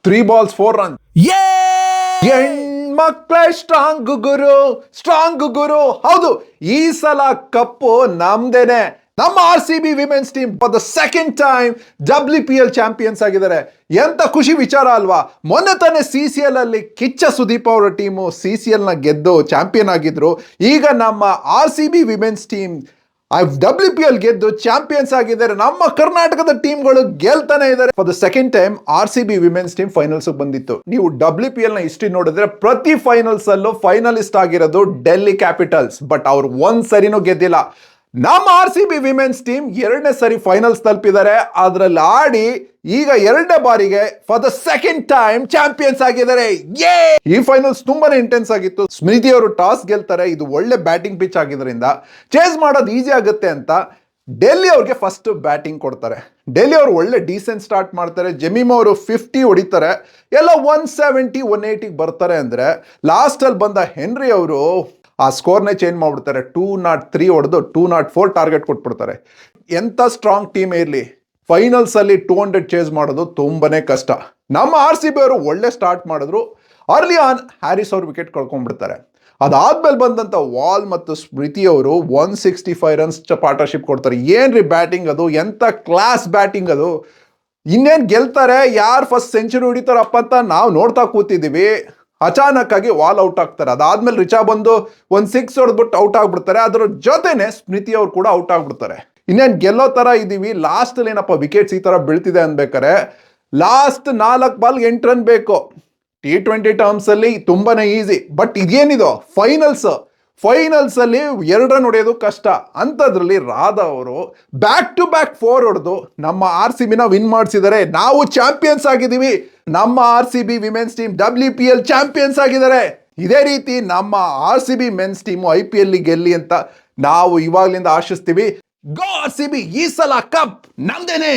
3 balls 4 runs. ಹೆಣ್ಮಕ್ಳೇ strong ಗುರು. ಹೌದು, ಈ ಸಲ ಕಪ್ಪು ನಮ್ದೇನೆ. ನಮ್ಮ RCB women's team for the second time WPL champions ಆಗಿದ್ದಾರೆ. ಎಂತ ಖುಷಿ ವಿಚಾರ ಅಲ್ವಾ? ಮೊನ್ನೆ ತಾನೇ CCL ಅಲ್ಲಿ ಕಿಚ್ಚ ಸುದೀಪ್ ಅವರ ಟೀಮು CCL ನ ಗೆದ್ದು ಚಾಂಪಿಯನ್ ಆಗಿದ್ರು. ಈಗ ನಮ್ಮ RCB ವಿಮೆನ್ಸ್ ಟೀಮ್ WPL ಗೆದ್ದು ಚಾಂಪಿಯನ್ಸ್ ಆಗಿದ್ದಾರೆ. ನಮ್ಮ ಕರ್ನಾಟಕದ ಟೀಮ್ಗಳು ಗೆಲ್ತಾನೆ ಇದ್ದಾರೆ. For the second time RCB women's team finals ಬಂದಿತ್ತು. ನೀವು WPL ನ ಹಿಸ್ಟ್ರಿ ನೋಡಿದ್ರೆ ಪ್ರತಿ ಫೈನಲ್ಸ್ ಅಲ್ಲೂ ಫೈನಲಿಸ್ಟ್ ಆಗಿರೋದು ಡೆಲ್ಲಿ ಕ್ಯಾಪಿಟಲ್ಸ್. ಬಟ್ ಅವ್ರು ಒಂದ್ ಸರಿನೂ ಗೆದ್ದಿಲ್ಲ. ನಮ್ಮ RCB ವಿಮೆನ್ಸ್ ಟೀಮ್ 2ನೇ ಸರಿ ಫೈನಲ್ಸ್ ತಲುಪಿದ್ದಾರೆ. ಅದರಲ್ಲಿ ಆಡಿ ಈಗ 2ನೇ ಬಾರಿಗೆ for the second time champions ಆಗಿದ್ದಾರೆ. ಈ ಫೈನಲ್ಸ್ ತುಂಬಾನೇ ಇಂಟೆನ್ಸ್ ಆಗಿತ್ತು. ಸ್ಮೃತಿ ಅವರು ಟಾಸ್ ಗೆಲ್ತಾರೆ. ಇದು ಒಳ್ಳೆ ಬ್ಯಾಟಿಂಗ್ ಪಿಚ್ ಆಗಿದ್ರಿಂದ ಚೇಸ್ ಮಾಡೋದು ಈಸಿ ಆಗುತ್ತೆ ಅಂತ ಡೆಲ್ಲಿ ಅವ್ರಿಗೆ ಫಸ್ಟ್ ಬ್ಯಾಟಿಂಗ್ ಕೊಡ್ತಾರೆ. ಡೆಲ್ಲಿ ಅವರು ಒಳ್ಳೆ ಡೀಸೆಂಟ್ ಸ್ಟಾರ್ಟ್ ಮಾಡ್ತಾರೆ. ಜಮೀಮಾ ಅವರು 50 ಹೊಡಿತಾರೆ. ಎಲ್ಲ 170 180 ಬರ್ತಾರೆ. ಅಂದ್ರೆ ಲಾಸ್ಟ್ ಅಲ್ಲಿ ಬಂದ ಹೆನ್ರಿ ಅವರು ಆ ಸ್ಕೋರ್ನೇ ಚೇಂಜ್ ಮಾಡ್ಬಿಡ್ತಾರೆ. 203 ಹೊಡೆದು 204 ಟಾರ್ಗೆಟ್ ಕೊಟ್ಬಿಡ್ತಾರೆ. ಎಂತ ಸ್ಟ್ರಾಂಗ್ ಟೀಮ್ ಇರಲಿ, ಫೈನಲ್ಸ್ ಅಲ್ಲಿ 200 ಚೇಸ್ ಮಾಡೋದು ತುಂಬಾನೇ ಕಷ್ಟ. ನಮ್ಮ RCB ಅವರು ಒಳ್ಳೆ ಸ್ಟಾರ್ಟ್ ಮಾಡಿದ್ರು. ಅರ್ಲಿ ಆನ್ ಹ್ಯಾರಿಸ್ ಅವರು ವಿಕೆಟ್ ಕಳ್ಕೊಂಡ್ಬಿಡ್ತಾರೆ. ಅದಾದ್ಮೇಲೆ ಬಂದಂತ ವಾಲ್ ಮತ್ತು ಸ್ಮೃತಿ ಅವರು 165 ರನ್ಸ್ ಪಾರ್ಟ್ನರ್ಶಿಪ್ ಕೊಡ್ತಾರೆ. ಏನ್ರಿ ಬ್ಯಾಟಿಂಗ್ ಅದು, ಎಂತ ಕ್ಲಾಸ್ ಬ್ಯಾಟಿಂಗ್ ಅದು. ಇನ್ನೇನ್ ಗೆಲ್ತಾರೆ, ಯಾರು ಫಸ್ಟ್ ಸೆಂಚುರಿ ಹೊಡಿತಾರಪ್ಪ ಅಂತ ನಾವು ನೋಡ್ತಾ ಕೂತಿದ್ದೀವಿ. ಅಚಾನಕ್ ಆಗಿ ವಾಲ್ ಔಟ್ ಆಗ್ತಾರೆ. ಅದಾದ್ಮೇಲೆ ರಿಚಾ ಬಂದು 6 ಹೊಡೆದ್ಬಿಟ್ಟು ಔಟ್ ಆಗ್ಬಿಡ್ತಾರೆ. ಅದರ ಜೊತೆನೆ ಸ್ಮೃತಿ ಅವ್ರು ಕೂಡ ಔಟ್ ಆಗ್ಬಿಡ್ತಾರೆ. ಇನ್ನೇನು ಗೆಲ್ಲೋ ತರ ಇದೀವಿ. ಲಾಸ್ಟ್ ಅಲ್ಲಿ ಏನಪ್ಪ ವಿಕೆಟ್ಸ್ ಈ ತರ ಬೀಳ್ತಿದೆ ಅನ್ಬೇಕಾರೆ ಲಾಸ್ಟ್ 4 ಬಾಲ್ಗೆ 8 ರನ್ ಬೇಕು. T20 ಟರ್ಮ್ಸ್ ಅಲ್ಲಿ ತುಂಬಾನೇ ಈಸಿ. ಬಟ್ ಇದೇನಿದು ಫೈನಲ್ಸ್ ಅಲ್ಲಿ 2 ರನ್ ಹೊಡೆಯೋದು ಕಷ್ಟ. ಅಂಥದ್ರಲ್ಲಿ ರಾಧಾ ಅವರು ಬ್ಯಾಕ್ ಟು ಬ್ಯಾಕ್ 4 ಹೊಡೆದು ನಮ್ಮ RCB ನ ವಿನ್ ಮಾಡಿಸಿದ್ದಾರೆ. ನಾವು ಚಾಂಪಿಯನ್ಸ್ ಆಗಿದ್ದೀವಿ. ನಮ್ಮ RCB women's team WPL champions ಆಗಿದ್ದಾರೆ. ಇದೇ ರೀತಿ ನಮ್ಮ RCB ಮೆನ್ಸ್ ಟೀಮು IPL ಗೆಲ್ಲಿ ಅಂತ ನಾವು ಇವಾಗ್ಲಿಂದ ಆಶಿಸ್ತೀವಿ. ಗೋ RCB, ಈ ಸಲ ಕಪ್ ನಮ್ದೇನೆ.